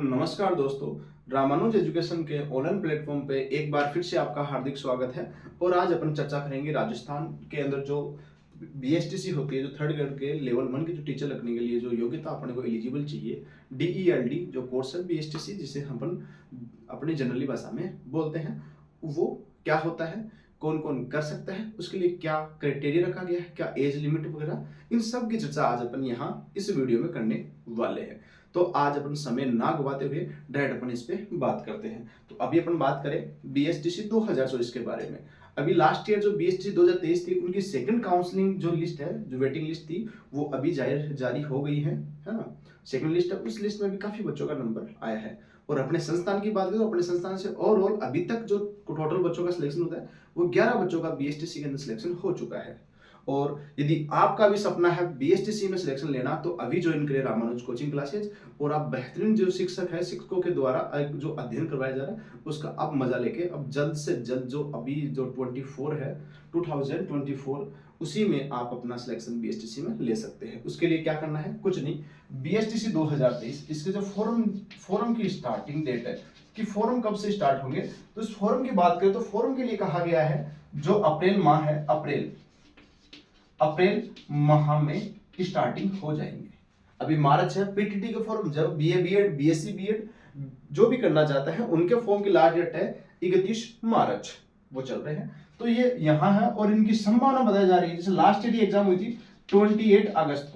नमस्कार दोस्तों, रामानुज एजुकेशन के ऑनलाइन प्लेटफॉर्म पे एक बार फिर से आपका हार्दिक स्वागत है। और आज अपन चर्चा करेंगे राजस्थान के अंदर जो बीएसटीसी होती है, जो थर्ड ग्रेड के लेवल 1 के जो टीचर लगने के लिए जो योग्यता अपने को एलिजिबल चाहिए, डीईएलडी जो कोर्स है बीएसटीसी जिसे हम अपनी जनरली भाषा में बोलते हैं, वो क्या होता है, कौन कौन कर सकता है, उसके लिए क्या क्राइटेरिया रखा गया है, क्या एज लिमिट वगैरह, इन सब की चर्चा आज अपन यहाँ इस वीडियो में करने वाले हैं। तो आज अपन समय ना गवाते हुए डायरेक्ट अपन इस पे बात करते हैं। तो अभी अपन बात करें बीएसटीसी 2024 के बारे में। अभी लास्ट ईयर जो बीएसटीसी 2023 थी, उनकी सेकंड काउंसलिंग जो लिस्ट है, जो वेटिंग लिस्ट थी, वो अभी जारी हो गई है ना। सेकंड लिस्ट है, उस लिस्ट में भी काफी बच्चों का नंबर आया है। और अपने संस्थान की बात करें तो अपने संस्थान से ओवरऑल अभी तक जो टोटल बच्चों का सिलेक्शन होता है, वो 11 बच्चों का बीएसटीसी के अंदर सिलेक्शन हो चुका है। और यदि आपका भी सपना है बीएसटीसी में सिलेक्शन लेना, तो अभी ज्वाइन करें रामानुज कोचिंग क्लासेज। और आप बेहतरीन जो शिक्षक है, शिक्षकों के द्वारा जो अध्ययन करवाया जा रहा है, उसका आप मजा लेके अब जल्द से जल्द जो अभी जो 24 है 2024, उसी में आप अपना सिलेक्शन बीएसटीसी में ले सकते हैं। उसके लिए क्या करना है, कुछ नहीं, बीएसटीसी 2023 इसके जो फोरम की स्टार्टिंग डेट है कि फोरम कब से स्टार्ट होंगे, तो इस फोरम की बात करें तो फोरम के लिए कहा गया है जो अप्रैल माह है, अप्रैल माह में स्टार्टिंग हो जाएंगे। अभी मार्च है, पीटीटी के फॉर्म जब बीए बीएड बीएससी बीएड जो भी करना चाहता है, उनके फॉर्म की लास्ट डेट है 31 मार्च, वो चल रहे हैं। तो ये यहाँ है और इनकी संभावना बताई जा रही है। जैसे लास्ट ईयर एग्जाम हुई थी 28 अगस्त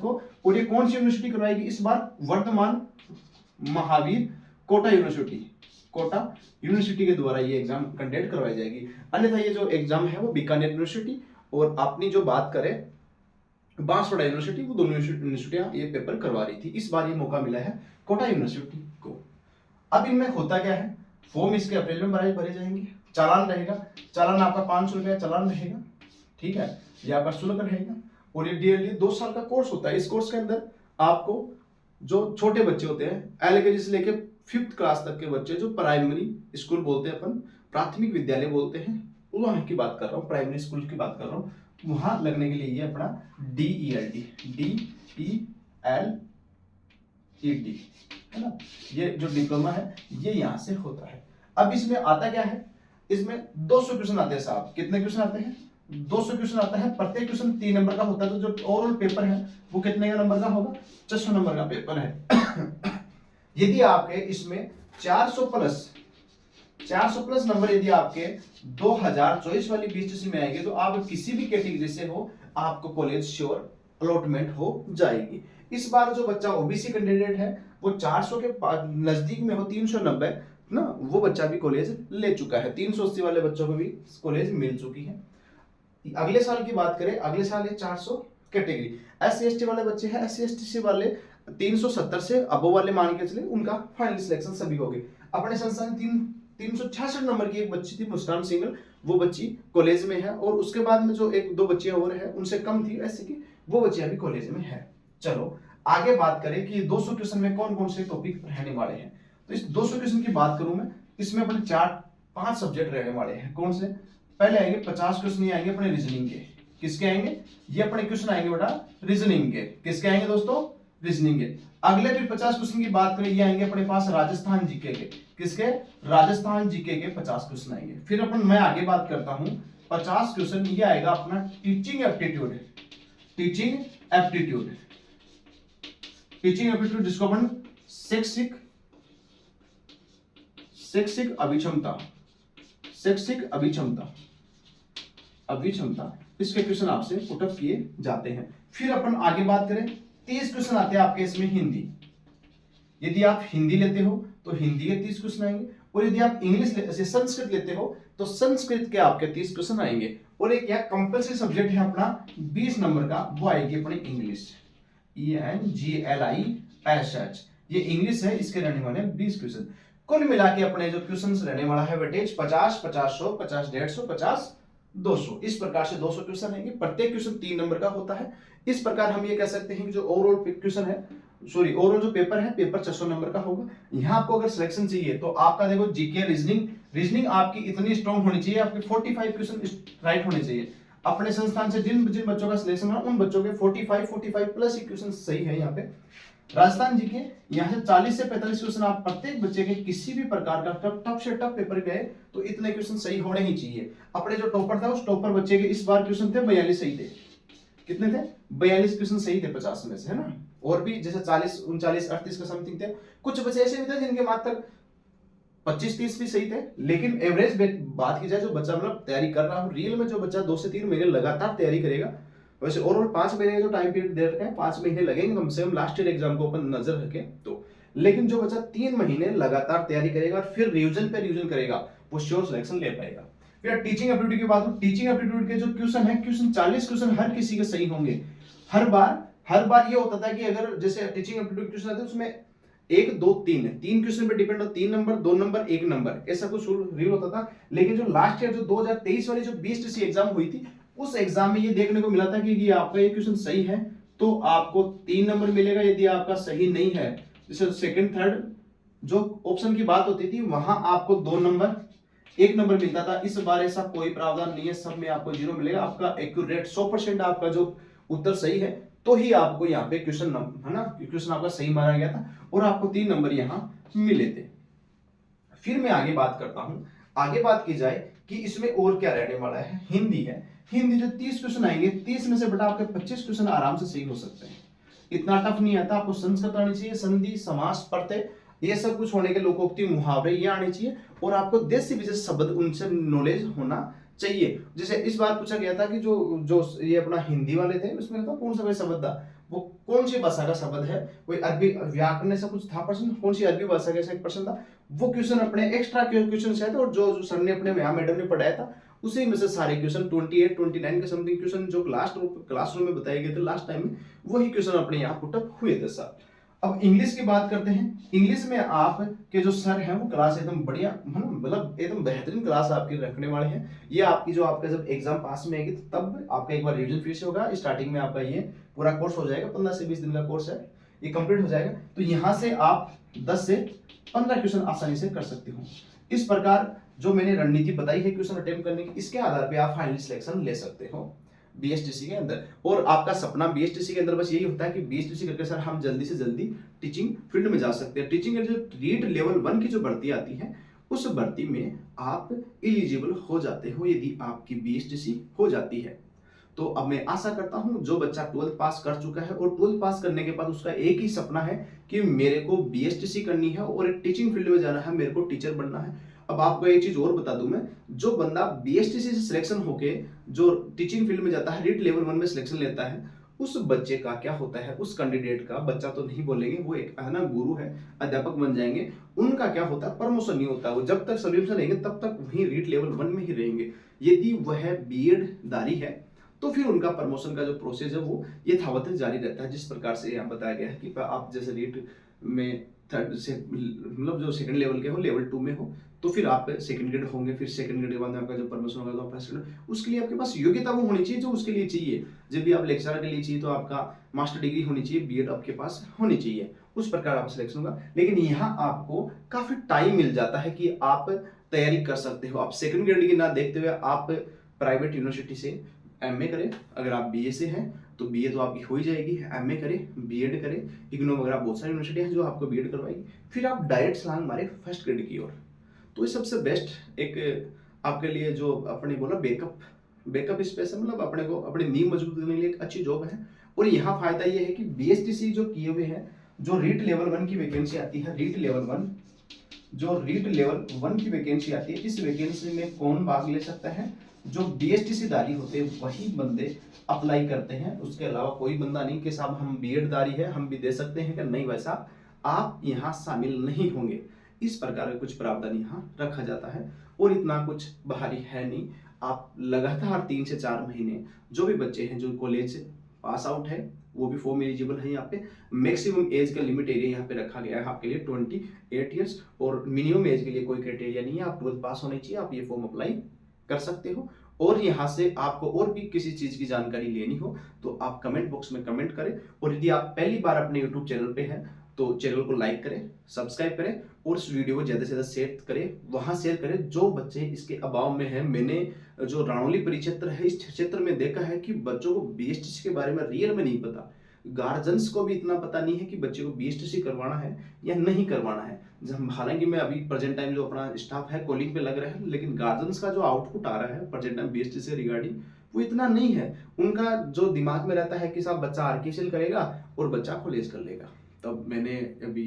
को। और ये कौन सी यूनिवर्सिटी करवाएगी इस बार? वर्धमान महावीर कोटा यूनिवर्सिटी के द्वारा ये एग्जाम कंडक्ट करवाई जाएगी। अन्यथा ये जो एग्जाम है वो बीकानेर यूनिवर्सिटी और अपनी जो बात करें बांसवाड़ा यूनिवर्सिटी, वो दोनों यूनिवर्सिटियां ये पेपर करवा रही थी। इस बार ये मौका मिला है कोटा यूनिवर्सिटी को। अब इनमें होता क्या है, फॉर्म इसके अप्रैल में भरे जाएंगे, चालान रहेगा, चालान आपका 500 रुपया चालान रहेगा, ठीक है, ये आपका शुल्क रहेगा। और ये डीएलडी 2 साल का कोर्स होता है। इस कोर्स के अंदर आपको जो छोटे बच्चे होते हैं, एलकेजी से लेके 5th क्लास तक के बच्चे, जो प्राइमरी स्कूल बोलते हैं अपन, प्राथमिक विद्यालय बोलते हैं, वहां की बात कर रहा हूँ, प्राइमरी स्कूल की बात कर रहा हूँ, वहां लगने के लिए ये अपना डीईएलडी है ना, ये जो डिप्लोमा है ये यहाँ से होता है। अब इसमें आता क्या है, इसमें 200 क्वेश्चन आते हैं साहब। कितने क्वेश्चन आते हैं? 200 क्वेश्चन आता है। प्रत्येक क्वेश्चन 3 नंबर का होता है। तो जो ओवरऑल पेपर है वो कितने का नंबर का होगा? 600 नंबर का पेपर है। यदि आपके इसमें 400 प्लस नंबर यदि आपके 2024 वाली बीएसटीसी में आएंगे, तो आप किसी भी कैटेगरी से हो, आपको कॉलेज श्योर अलॉटमेंट हो जाएगी। इस बार जो बच्चा ओबीसी कैंडिडेट है, वो 400 के नजदीक में हो, 390 ना, वो बच्चा भी कॉलेज ले चुका है। 380 वाले बच्चों को भी कॉलेज मिल चुकी है। अगले साल की बात करें, अगले साल ये 400 कैटेगरी एससी एसटी वाले बच्चे हैं, एससी एसटी वाले 370 से अबव वाले मान के चले, उनका फाइनल सिलेक्शन सभी हो गए। अपने संस्थान में 366 नंबर की एक बच्ची थी, मुस्कान सिंगल, वो बच्ची कॉलेज में है। और उसके बाद में जो 1-2 बच्चियां और है, उनसे कम थी ऐसे की, वो बच्ची अभी कॉलेज में है। चलो आगे बात करें कि 200 क्वेश्चन में कौन कौन से टॉपिक रहने वाले हैं। तो इस 200 क्वेश्चन की बात करूं मैं, इसमें अपने 5 सब्जेक्ट रहने वाले हैं। कौन से? पहले आएंगे 50 क्वेश्चन, ये आएंगे अपने रीजनिंग के। किसके आएंगे? ये अपने क्वेश्चन आएंगे बेटा रीजनिंग के। किसके आएंगे दोस्तों? रीजनिंग के। अगले भी 50 क्वेश्चन की बात करें, ये आएंगे अपने पास राजस्थान जीके के। किसके? राजस्थान जीके के 50 क्वेश्चन आएंगे। फिर मैं आगे बात करता हूं, 50 क्वेश्चन ये आएगा अपना टीचिंग एप्टीट्यूड, जिसको अपन शैक्षिक अभिक्षमता, इसके क्वेश्चन आपसे पुटअप किए जाते हैं। फिर अपन आगे बात करें, 30 क्वेश्चन आते हैं आपके इसमें हिंदी। यदि आप हिंदी लेते हो तो हिंदी के 30 क्वेश्चन आएंगे। और यदि आप संस्कृत लेते हो तो संस्कृत के आपके 30 क्वेश्चन आएंगे। और एक यहाँ कंपल्सरी सब्जेक्ट है अपना 20 नंबर का, वो आएगी अपनी इंग्लिश, ENGLISH, ये इंग्लिश है, इसके रहने वाले 20 क्वेश्चन। कुल मिला के अपने जो क्वेश्चन रहने वाला है वेटेज 50, 50, 100, 50, 150, 50, 200, इस प्रकार से 200 क्वेश्चन रहेंगे। प्रत्येक क्वेश्चन 3 नंबर का होता है। इस प्रकार हम ये कह सकते हैं कि जो ओवरऑल क्वेश्चन है, ओवरऑल जो पेपर है, पेपर 600 नंबर का होगा। यहाँ आपको अगर सिलेक्शन चाहिए तो आपका देखो जीके रीजनिंग आपकी इतनी स्ट्रॉन्ग होनी चाहिए, आपके 45 क्वेश्चन राइट होने चाहिए। अपने संस्थान से जिन जिन बच्चों का सिलेक्शन है, उन बच्चों के 45 प्लस क्वेश्चन सही है यहाँ पे। राजस्थान जी के यहाँ से 40 से 45 क्वेश्चन आप प्रत्येक बच्चे के किसी भी प्रकार का टफ से टफ पेपर गए तो इतने क्वेश्चन सही होने ही चाहिए। अपने जो टॉपर था उस टॉपर बच्चे के इस बार क्वेश्चन थे 42 सही थे। कितने थे? 42 क्वेश्चन सही थे 50 में से, है ना। और भी जैसे 40 39 38 का समथिंग थे। कुछ बच्चे ऐसे भी थे जिनके मात्र 25-30 भी सही थे, लेकिन एवरेज बात की जाए जो बच्चा मतलब तैयारी कर रहा हो, रियल में जो बच्चा 2 से 3 महीने लगातार तैयारी करेगा, वैसे ओवरऑल 5 महीने का जो टाइम पीरियड दे रखे हैं, 5 महीने लगेंगे कम से कम लास्ट ईयर एग्जाम को अपन नजर रखें तो। लेकिन जो बच्चा 3 महीने लगातार तैयारी करेगा और फिर रिवीजन पे रिवीजन करेगा, वो श्योर सिलेक्शन ले पाएगा। फिर टीचिंग एप्टीट्यूड की बात हो, टीचिंग एप्टीट्यूड के जो क्वेश्चन है, क्वेश्चन 40 क्वेश्चन हर किसी के सही होंगे। हर बार ये होता था कि अगर जैसे टीचिंग एप्टीट्यूड क्वेश्चन आते हैं उसमें 1 2 3 तीन क्वेश्चन पे डिपेंड हो, 3 नंबर 2 नंबर 1 नंबर, ऐसा कुछ रूल होता था। लेकिन जो लास्ट ईयर जो 2023 वाली जो बीएसटीसी एग्जाम हुई थी, उस एग्जाम में ये देखने को मिला था कि ये आपका ये क्वेश्चन सही है तो आपको 3 नंबर मिलेगा, यदि आपका सही नहीं है, जैसे सेकंड थर्ड जो ऑप्शन की बात होती थी वहां आपको 2 नंबर 1 नंबर मिलता था। इस बार ऐसा कोई प्रावधान नहीं है, सब में आपको 0 मिलेगा। आपका एक्यूरेट 100% आपका जो उत्तर सही है तो ही आपको यहाँ पे क्वेश्चन है ना, क्वेश्चन आपका सही माना गया था और आपको 3 नंबर यहाँ मिले थे। फिर मैं आगे बात करता हूं। आगे बात की जाए कि इसमें और क्या रहने वाला है, हिंदी है। हिंदी जो 30 क्वेश्चन आएंगे, 30 में से बेटा आपके 25 क्वेश्चन आराम से सही हो सकते हैं, इतना टफ नहीं आता। आपको संस्कृत आनी चाहिए, संधि समास प्रत्यय ये सब कुछ होने के, लोकोक्ति मुहावरे ये आने चाहिए और आपको देश विदेश शब्द उनसे नॉलेज होना चाहिए। जैसे इस बार पूछा गया था कि जो जो ये अपना हिंदी वाले थे उसमें था कौन सा शब्द था, वो कौन सी भाषा का शब्द है, कोई अरबी व्याकरण ऐसा कुछ था प्रश्न, कौन सी अरबी भाषा का ऐसा एक प्रश्न था। वो क्वेश्चन अपने एक्स्ट्रा क्वेश्चन शायद, और जो सर ने अपने यहाँ मैडम ने पढ़ाया था उसी में से सारे क्वेश्चन 28 29 के समथिंग क्वेश्चन जो क्लासरूम में बताए गए थे लास्ट टाइम में, वही क्वेश्चन अपने यहाँ पुटअप हुए थे सर। अब इंग्लिश की बात करते हैं। इंग्लिश में आप के जो सर हैं वो क्लास एकदम बढ़िया, मतलब एकदम बेहतरीन क्लास आपकी रखने वाले हैं। ये आपकी जो आपका जब एग्जाम पास में आएगी तो तब आपका एक बार रिवीजन फिर से होगा। स्टार्टिंग में आपका ये पूरा कोर्स हो जाएगा, 15 से 20 दिन का कोर्स है, ये कंप्लीट हो जाएगा। तो यहाँ से आप 10 से 15 क्वेश्चन आसानी से कर सकते हो। इस प्रकार जो मैंने रणनीति बताई है क्वेश्चन अटेम्प्ट करने की, इसके आधार पर आप फाइनल सिलेक्शन ले सकते हो बीएसटीसी के अंदर। और आपका सपना बीएसटीसी के अंदर बस यही होता है कि बीएसटीसी करके सर हम जल्दी से जल्दी टीचिंग फील्ड में जा सकते हैं। टीचिंग जो रीट लेवल 1 की जो भर्ती आती है उस भर्ती में आप एलिजिबल हो जाते हो यदि आपकी बीएसटीसी हो जाती है। तो अब मैं आशा करता हूं जो बच्चा 12th पास कर चुका है और 12th पास करने के बाद उसका एक ही सपना है कि मेरे को बीएसटीसी करनी है और एक टीचिंग फील्ड में जाना है, मेरे को टीचर बनना है। अब आपको एक चीज और बता दूं मैं, जो बंदा बीएसटीसी से सिलेक्शन होके जो टीचिंग फील्ड में जाता है, रीट लेवल 1 में सिलेक्शन लेता है, उस बच्चे का क्या होता है, उस कैंडिडेट का, बच्चा तो नहीं बोलेंगे, वो एक है ना गुरु है, अध्यापक बन जाएंगे, उनका क्या होता है, प्रमोशन नहीं होता। वो जब तक सर्विस में रहेंगे तब तक वहीं रीट लेवल 1 में ही रहेंगे। यदि वह बीएड दारी है तो फिर उनका प्रमोशन का जो प्रोसेस है वो यथावत जारी रहता है। जिस प्रकार से यहाँ बताया गया है कि आप जैसे रीट में थर्ड से मतलब जो सेकंड लेवल के हो, लेवल 2 में हो, तो फिर आप सेकंड ग्रेड होंगे, फिर सेकंड ग्रेड के बाद आपका जो प्रमोशन होगा तो फर्स्ट ग्रेड, उसके लिए आपके पास योग्यता वो होनी चाहिए जो उसके लिए चाहिए। जब भी आप लेक्चरर के लिए चाहिए तो आपका मास्टर डिग्री होनी चाहिए, बीएड आपके पास होनी चाहिए, उस प्रकार आप सिलेक्शन होगा। लेकिन यहाँ आपको काफी टाइम मिल जाता है कि आप तैयारी कर सकते हो। आप सेकंड ग्रेड की ना देखते हुए आप प्राइवेट यूनिवर्सिटी से एमए करें, अगर आप बीए से हैं तो बीए तो आपकी हो ही जाएगी, एमए करें, बीएड करें, इग्नू वगैरह बहुत सारी यूनिवर्सिटी है जो आपको बीएड करवाएगी, फिर आप डायरेक्ट छलांग मारे फर्स्ट ग्रेड की ओर। तो ये सबसे बेस्ट एक आपके लिए जो अपने बोला बैकअप स्पेस है, मतलब अपने को अपनी नींव मजबूत करने के लिए एक अच्छी जॉब है। और यहाँ फायदा ये है कि बीएसटीसी जो किए हुए हैं, जो रीट लेवल 1 की वैकेंसी आती है, रीट लेवल 1 जो रीट लेवल 1 की वैकेंसी आती है, इस वैकेंसी में कौन भाग ले सकता है, जो बीएसटीसी दारी होते हैं वही बंदे अप्लाई करते हैं। उसके अलावा कोई बंदा नहीं कि साहब हम बीएड दारी है हम भी दे सकते हैं, कि नहीं वैसा आप यहाँ शामिल नहीं होंगे। इस प्रकार का कुछ प्रावधान यहाँ रखा जाता है और इतना कुछ बाहरी है नहीं। आप लगातार 3 से 4 महीने जो भी बच्चे हैं जो कॉलेज से पास आउट है वो भी फॉर्म एलिजिबल है। यहाँ पे मैक्सिमम एज का लिमिट एरिया यहाँ पे रखा गया है आपके लिए 28 ईयर्स, और मिनिमम एज के लिए कोई क्राइटेरिया नहीं है, आप 12th पास होनी चाहिए, आप ये फॉर्म अप्लाई कर सकते हो। और यहाँ से आपको और भी किसी चीज की जानकारी लेनी हो तो आप कमेंट बॉक्स में कमेंट करें। और यदि आप पहली बार अपने यूट्यूब चैनल पे हैं तो चैनल को लाइक करें, सब्सक्राइब करें और इस वीडियो को ज्यादा से ज्यादा शेयर करें, वहां शेयर करें जो बच्चे इसके अभाव में है। मैंने जो राणौली परिक्षेत्र है इस क्षेत्र में देखा है कि बच्चों को बीएसटीसी के बारे में रियल में नहीं पता, गार्जियंस को भी इतना पता नहीं है कि बच्चे को बीएसटीसी करवाना है या नहीं करवाना है। हालांकि मैं अभी प्रेजेंट टाइम जो अपना स्टाफ है कॉलिंग पे लग रहा है, लेकिन गार्जियंस का जो आउटपुट आ रहा है प्रेजेंट टाइम बीएसटीसी से रिगार्डिंग वो इतना नहीं है। उनका जो दिमाग में रहता है कि साहब बच्चा आरकेएसएल करेगा और बच्चा कॉलेज कर लेगा। तब मैंने अभी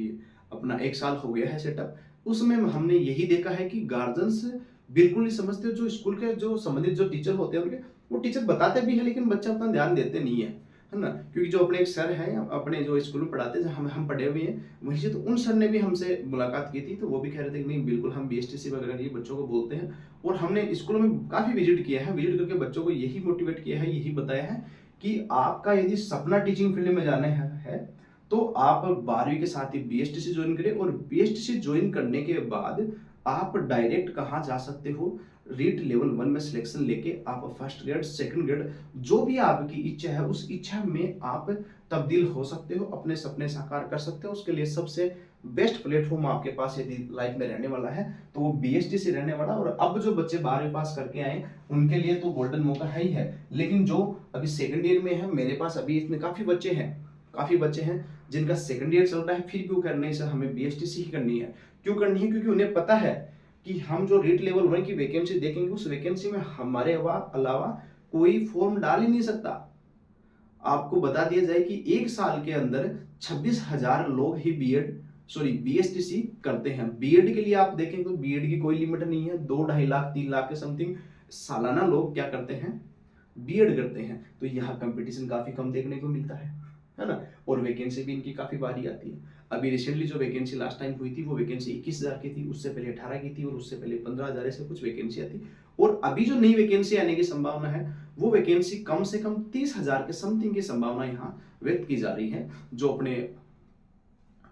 अपना 1 साल हो गया है सेटअप, उसमें हमने यही देखा है कि गार्जियंस बिल्कुल नहीं समझते। जो स्कूल के जो संबंधित जो टीचर होते हैं उनके, वो टीचर बताते भी है लेकिन बच्चा उतना ध्यान देते नहीं है ना। क्योंकि जो अपने एक सर हैं अपने जो स्कूल में पढ़ाते हैं, हम पढ़े हुए हैं वहीं से, तो उन सर ने भी हमसे मुलाकात की थी, तो वो भी कह रहे थे कि नहीं बिल्कुल हम बीएसटीसी वगैरह ये बच्चों को बोलते हैं। और हमने स्कूलों में काफ़ी विजिट किया है, विजिट करके बच्चों को यही मोटिवेट किया है, यही बताया है कि आपका यदि सपना टीचिंग फील्ड में जाना है तो आप 12वीं के साथ ही बीएसटीसी ज्वाइन करें, और बीएसटीसी ज्वाइन करने के बाद आप डायरेक्ट कहाँ जा सकते हो, रीट लेवल 1 में सिलेक्शन लेके आप फर्स्ट ग्रेड सेकंड ग्रेड जो भी आपकी इच्छा है उस इच्छा में आप तब्दील हो सकते हो, अपने सपने साकार कर सकते हो। उसके लिए सबसे बेस्ट प्लेटफॉर्म आपके पास यदि लाइफ में रहने वाला है तो वो बीएसटीसी रहने वाला। और अब जो बच्चे 12वीं पास करके आए उनके लिए तो गोल्डन मौका है ही है, लेकिन जो अभी सेकंड ईयर में है, मेरे पास अभी इसमें काफी बच्चे हैं जिनका सेकंड ईयर चल रहा है, फिर भी वो करने से हमें बीएसटीसी ही करनी है। क्यों करनी है? क्योंकि उन्हें पता है कि हम जो रीट लेवल 1 की वैकेंसी देखेंगे उस वैकेंसी में हमारे अलावा कोई फॉर्म डाल ही नहीं सकता। आपको बता दिया जाए कि 1 साल के अंदर 26,000 लोग ही बीएसटीसी करते हैं। बीएड के लिए आप देखें तो बीएड की कोई लिमिट नहीं है, 2-2.5 लाख 3 लाख के समथिंग सालाना लोग क्या करते हैं, बीएड करते हैं। तो यहाँ कंपटीशन काफी कम देखने को मिलता है ना। और वैकेंसी भी इनकी काफी बारी आती है। अभी रिसेंटली जो वैकेंसी लास्ट टाइम हुई थी वो वैकेंसी 21,000 की थी, उससे पहले 18 की थी, और उससे पहले 15,000 ऐसे कुछ वैकेंसी थी। और अभी जो नई वैकेंसी आने की संभावना है वो वैकेंसी कम से कम 30,000 के समथिंग की संभावना यहाँ व्यक्त की जा रही है। जो अपने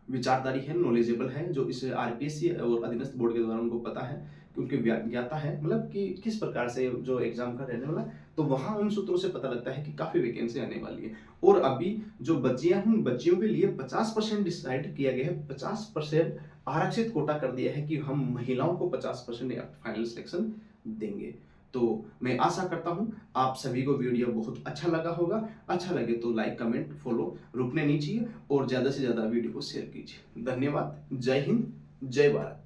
विचारधारी है, नॉलेजेबल है, जो इस आरपीएससी और अधीनस्थ बोर्ड के द्वारा उनको पता है कि उनके ज्ञाता है, मतलब कि किस प्रकार से जो एग्जाम का रहने वाला है, तो वहां उन सूत्रों से पता लगता है कि काफी वैकेंसी आने वाली है। और अभी जो बच्चियां हैं उन बच्चियों के लिए 50% डिसाइड किया गया है, 50% आरक्षित कोटा कर दिया है कि हम महिलाओं को 50% फाइनल सिलेक्शन देंगे। तो मैं आशा करता हूं आप सभी को वीडियो बहुत अच्छा लगा होगा। अच्छा लगे तो लाइक कमेंट फॉलो रुकने नहीं चाहिए, और ज्यादा से ज्यादा वीडियो को शेयर कीजिए। धन्यवाद। जय हिंद, जय भारत।